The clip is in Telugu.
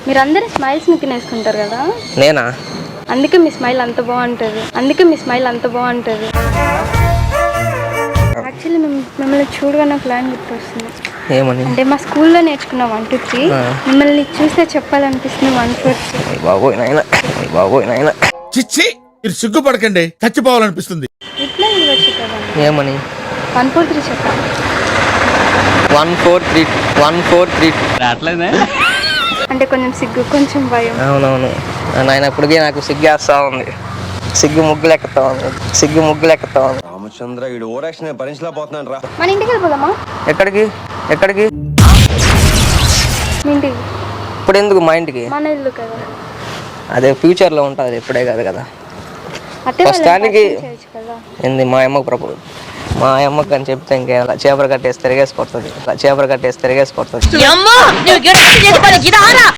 మీరందరూ స్మైల్స్ని తినేసుకుంటారు కదా. నేనా? అందుకే మీ స్మైల్ అంత బాగుంటుంది. యాక్చువల్లీ మిమ్మల్ని చూడగానే ప్లాన్ గుర్తొస్తుంది. ఏమని? అంటే మా స్కూల్లో నేర్చుకున్న 1 2 3 మిమ్మల్ని చూస్తే చెప్పాలనిపిస్తుంది 1 4 3. బాబోయ్ నాయన చిచ్చి ఇది సిగ్గుపడకండి, చచ్చిపోవాలనిపిస్తుంది. రిప్లై ఇవ్వచ్చు కదా. ఏమని? 1 4 3 చెప్పాలి. 1 4 3 అంటే కొంచెం సిగ్గు, కొంచెం భయం. అవునవును నాయన, ఇప్పటికీ నాకు సిగ్గేస్తా ఉంది. సిగ్గు ముగ్గులెక్కుతా ఉంది. రామచంద్ర వీడు ఓరాక్షన్ భరించలేకపోతున్నాను రా. మన ఇంటికి వెళ్ళిపోదామా? ఎక్కడికి? మీ ఇంటికి. ఇప్పుడు ఎందుకు మా ఇంటికి? మన ఇల్లు కదా. అదే ఫ్యూచర్లో ఉంటుంది, ఇప్పుడే కాదు కదా. అట్టే ప్రస్తుతానికి చేయొచ్చు కదా. ఏంది మా అమ్మకి అని చెప్తే ఇంకేలా చేపలు కట్టేసి తిరిగేసి కొడుతుంది.